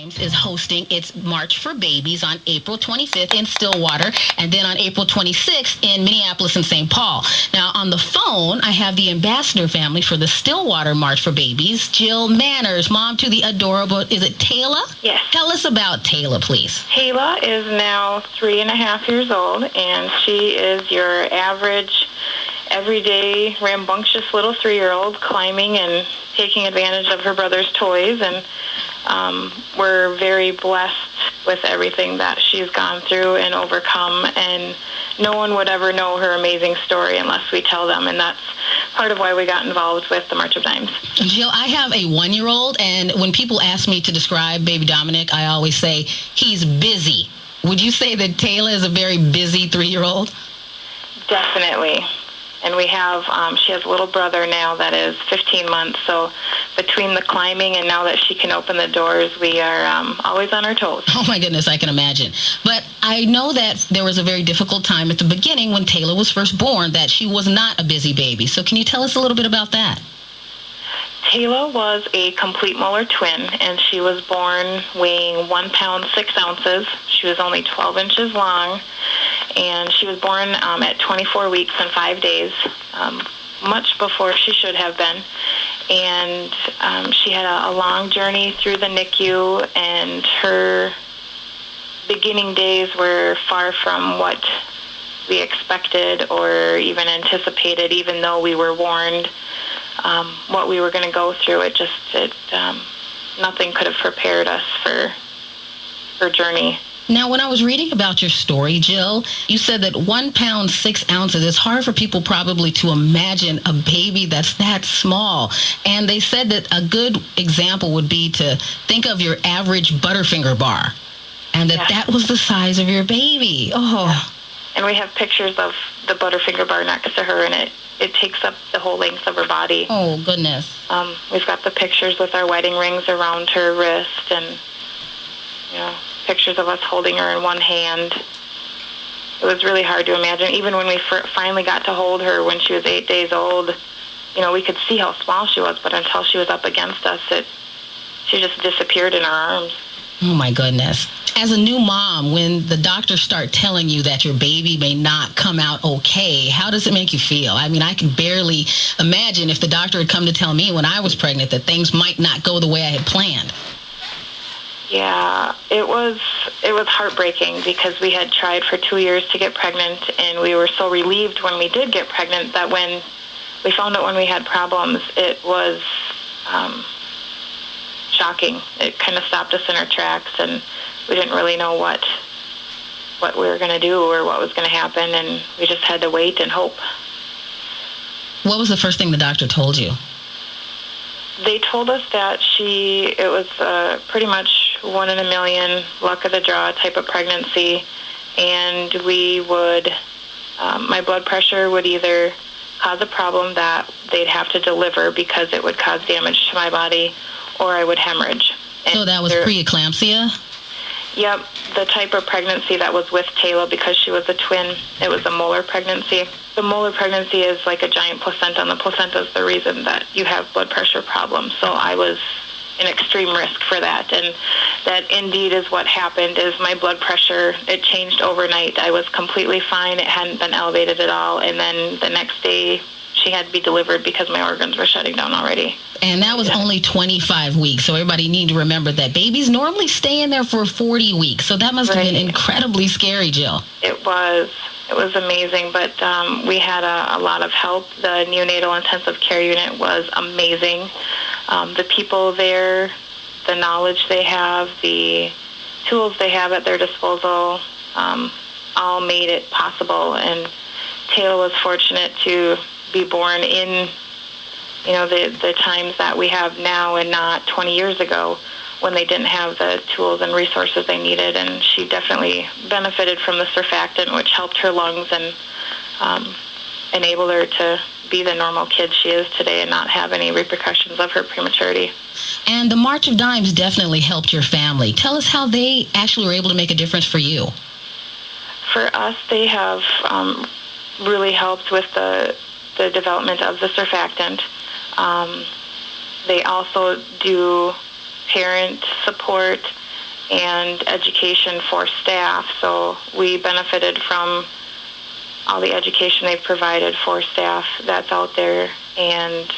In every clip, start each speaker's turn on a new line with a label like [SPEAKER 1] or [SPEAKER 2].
[SPEAKER 1] Dimes is hosting its March for Babies on April 25th in Stillwater and then on April 26th in Minneapolis and St. Paul. Now, on the phone, I have the ambassador family for the Stillwater March for Babies, Jill Manners, mom to the adorable, is it Taylor?
[SPEAKER 2] Yes.
[SPEAKER 1] Tell us about Taylor, please.
[SPEAKER 2] Taylor is now 3.5 years old, and she is your average, everyday, rambunctious little 3-year-old climbing and taking advantage of her brother's toys, and we're very blessed with everything that she's gone through and overcome, and no one would ever know her amazing story unless we tell them, and that's part of why we got involved with the March of Dimes.
[SPEAKER 1] Jill, I have a 1-year-old, and when people ask me to describe baby Dominic, I always say he's busy. Would you say that Taylor is a very busy 3-year-old?
[SPEAKER 2] Definitely. And we have, she has a little brother now that is 15 months, so between the climbing and now that she can open the doors, we are always on our toes.
[SPEAKER 1] Oh my goodness, I can imagine. But I know that there was a very difficult time at the beginning when Taylor was first born, that she was not a busy baby. So can you tell us a little bit about that?
[SPEAKER 2] Taylor was a complete molar twin, and she was born weighing 1 pound 6 ounces. She was only 12 inches long, and she was born at 24 weeks and 5 days, much before she should have been. And she had a long journey through the NICU, and her beginning days were far from what we expected or even anticipated, even though we were warned what we were going to go through. Nothing could have prepared us for her journey.
[SPEAKER 1] Now, when I was reading about your story, Jill, you said that 1 pound 6 ounces. It's hard for people probably to imagine a baby that's that small. And they said that a good example would be to think of your average Butterfinger bar, and that was the size of your baby. Oh.
[SPEAKER 2] Yeah. And we have pictures of the Butterfinger bar next to her, and it takes up the whole length of her body.
[SPEAKER 1] Oh, goodness.
[SPEAKER 2] We've got the pictures with our wedding rings around her wrist, and pictures of us holding her in one hand. It was really hard to imagine. Even when we finally got to hold her when she was 8 days old, we could see how small she was, but until she was up against us, she just disappeared in our arms.
[SPEAKER 1] Oh, my goodness. As a new mom, when the doctors start telling you that your baby may not come out okay, how does it make you feel? I mean, I can barely imagine if the doctor had come to tell me when I was pregnant that things might not go the way I had planned.
[SPEAKER 2] Yeah, it was heartbreaking because we had tried for 2 years to get pregnant, and we were so relieved when we did get pregnant that when we found out when we had problems, it was shocking. It kind of stopped us in our tracks, and we didn't really know what we were going to do or what was going to happen, and we just had to wait and hope.
[SPEAKER 1] What was the first thing the doctor told you?
[SPEAKER 2] They told us that it was pretty much 1 in a million, luck of the draw type of pregnancy, and we would, my blood pressure would either cause a problem that they'd have to deliver because it would cause damage to my body, or I would hemorrhage.
[SPEAKER 1] So that was preeclampsia?
[SPEAKER 2] Yep, the type of pregnancy that was with Taylor, because she was a twin, it was a molar pregnancy. The molar pregnancy is like a giant placenta, and the placenta is the reason that you have blood pressure problems. So I was an extreme risk for that, and that indeed is what happened. Is my blood pressure, it changed overnight. I was completely fine. It hadn't been elevated at all, and then the next day she had to be delivered because my organs were shutting down already.
[SPEAKER 1] And that was only 25 weeks, so everybody need to remember that babies normally stay in there for 40 weeks, so that must have been incredibly scary, Jill.
[SPEAKER 2] It was amazing, but we had a lot of help. The neonatal intensive care unit was amazing. The people there, the knowledge they have, the tools they have at their disposal, all made it possible. And Taylor was fortunate to be born in, the times that we have now and not 20 years ago when they didn't have the tools and resources they needed. And she definitely benefited from the surfactant, which helped her lungs and enabled her to be the normal kid she is today and not have any repercussions of her prematurity.
[SPEAKER 1] And the March of Dimes definitely helped your family. Tell us how they actually were able to make a difference for you.
[SPEAKER 2] For us, they have really helped with the development of the surfactant. They also do parent support. and education for staff. So we benefited from all the education they've provided for staff that's out there, and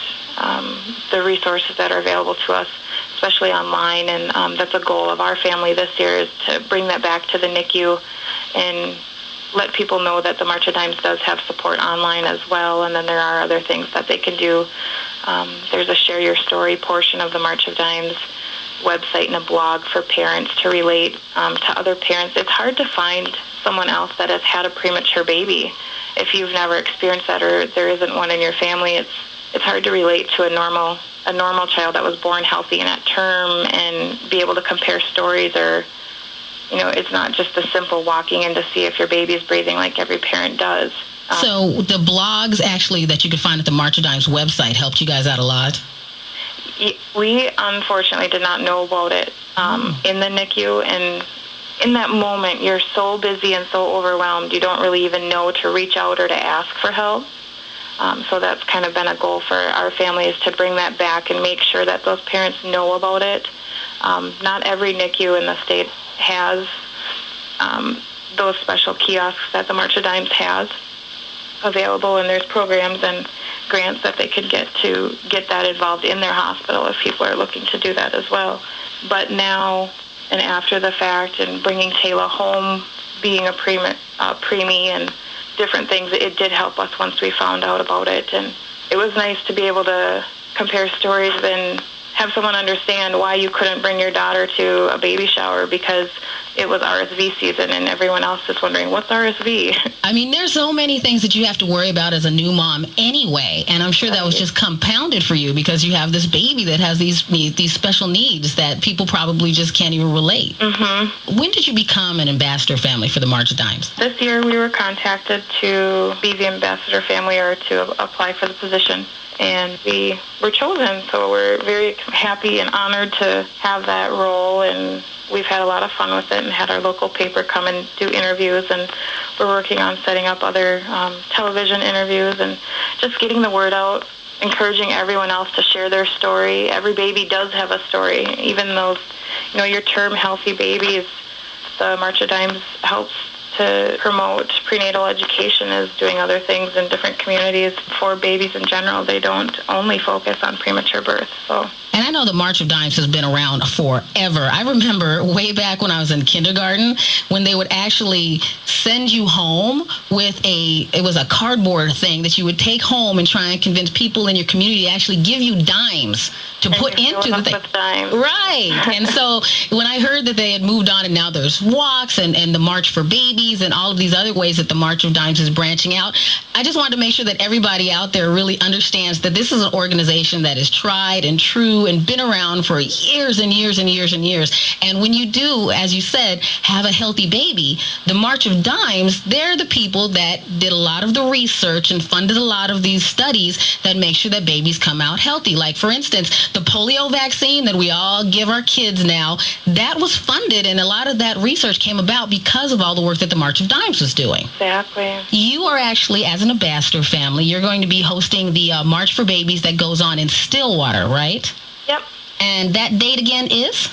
[SPEAKER 2] the resources that are available to us, especially online. And that's a goal of our family this year, is to bring that back to the NICU and let people know that the March of Dimes does have support online as well. And then there are other things that they can do. There's a Share Your Story portion of the March of Dimes website and a blog for parents to relate to other parents. It's hard to find someone else that has had a premature baby. If you've never experienced that, or there isn't one in your family, it's hard to relate to a normal child that was born healthy and at term, and be able to compare stories. Or, it's not just a simple walking in to see if your baby is breathing like every parent does.
[SPEAKER 1] So the blogs actually that you could find at the March of Dimes website helped you guys out a lot?
[SPEAKER 2] We unfortunately did not know about it in the NICU, and in that moment you're so busy and so overwhelmed you don't really even know to reach out or to ask for help. So that's kind of been a goal for our family, is to bring that back and make sure that those parents know about it. Not every NICU in the state has those special kiosks that the March of Dimes has available, and there's programs and grants that they could get to get that involved in their hospital if people are looking to do that as well. But now and after the fact, and bringing Taylor home, being a preemie and different things, it did help us once we found out about it. And it was nice to be able to compare stories and have someone understand why you couldn't bring your daughter to a baby shower because it was RSV season, and everyone else is wondering, what's RSV?
[SPEAKER 1] I mean, there's so many things that you have to worry about as a new mom anyway, and I'm sure that was just compounded for you because you have this baby that has these special needs that people probably just can't even relate.
[SPEAKER 2] Mm-hmm.
[SPEAKER 1] When did you become an ambassador family for the March of Dimes?
[SPEAKER 2] This year we were contacted to be the ambassador family, or to apply for the position, and we were chosen. So we're very happy and honored to have that role, and we've had a lot of fun with it and had our local paper come and do interviews, and we're working on setting up other television interviews and just getting the word out, encouraging everyone else to share their story. Every baby does have a story, even those, your term healthy babies. The March of Dimes helps to promote prenatal education, is doing other things in different communities for babies in general. They don't only focus on premature birth.
[SPEAKER 1] And I know the March of Dimes has been around forever. I remember way back when I was in kindergarten when they would actually send you home with it was a cardboard thing that you would take home and try and convince people in your community to actually give you dimes to put into the thing. Right. And so when I heard that they had moved on and now there's walks and the March for Babies and all of these other ways that the March of Dimes is branching out, I just wanted to make sure that everybody out there really understands that this is an organization that is tried and true and been around for years and years and years and years. And when you do, as you said, have a healthy baby, the March of Dimes, they're the people that did a lot of the research and funded a lot of these studies that make sure that babies come out healthy. Like, for instance, the polio vaccine that we all give our kids now, that was funded, and a lot of that research came about because of all the work that the March of Dimes was doing.
[SPEAKER 2] Exactly.
[SPEAKER 1] You are actually, as an ambassador family, you're going to be hosting the March for Babies that goes on in Stillwater, right?
[SPEAKER 2] Yep.
[SPEAKER 1] And that date again is?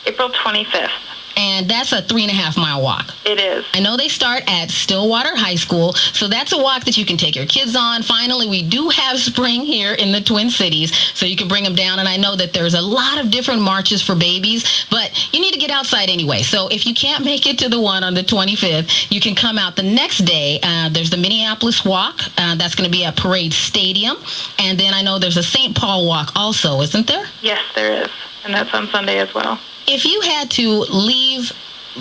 [SPEAKER 2] April 25th.
[SPEAKER 1] And that's a 3.5-mile walk.
[SPEAKER 2] It is.
[SPEAKER 1] I know they start at Stillwater High School, so that's a walk that you can take your kids on. Finally, we do have spring here in the Twin Cities, so you can bring them down. And I know that there's a lot of different marches for babies, but you need to get outside anyway. So if you can't make it to the one on the 25th, you can come out the next day. There's the Minneapolis Walk. That's going to be at Parade Stadium. And then I know there's a St. Paul Walk also, isn't there?
[SPEAKER 2] Yes, there is. And that's on Sunday as well.
[SPEAKER 1] If you had to leave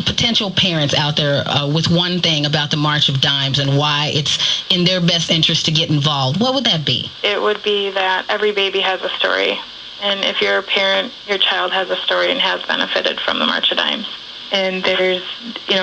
[SPEAKER 1] potential parents out there with one thing about the March of Dimes and why it's in their best interest to get involved, what would that be?
[SPEAKER 2] It would be that every baby has a story. And if you're a parent, your child has a story and has benefited from the March of Dimes. And there's,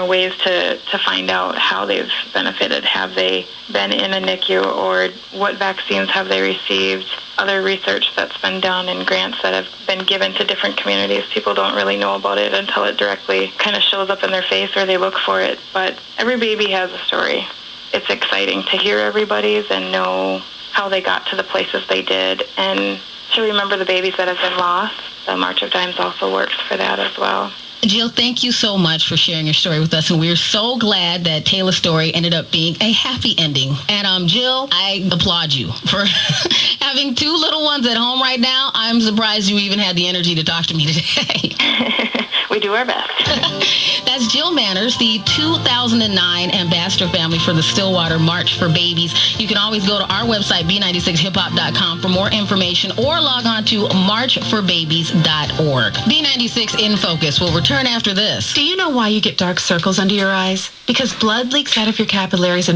[SPEAKER 2] ways to find out how they've benefited. Have they been in a NICU, or what vaccines have they received? Other research that's been done and grants that have been given to different communities. People don't really know about it until it directly kind of shows up in their face or they look for it. But every baby has a story. It's exciting to hear everybody's and know how they got to the places they did, and to remember the babies that have been lost. The March of Dimes also works for that as well.
[SPEAKER 1] Jill, thank you so much for sharing your story with us, and we're so glad that Taylor's story ended up being a happy ending. And Jill, I applaud you for having 2 little ones at home right now. I'm surprised you even had the energy to talk to me today.
[SPEAKER 2] We do our best.
[SPEAKER 1] That's Jill Manners, the 2009 Ambassador Family for the Stillwater March for Babies. You can always go to our website, b96hiphop.com, for more information, or log on to marchforbabies.org. B96 in Focus will return after this.
[SPEAKER 3] Do you know why you get dark circles under your eyes? Because blood leaks out of your capillaries and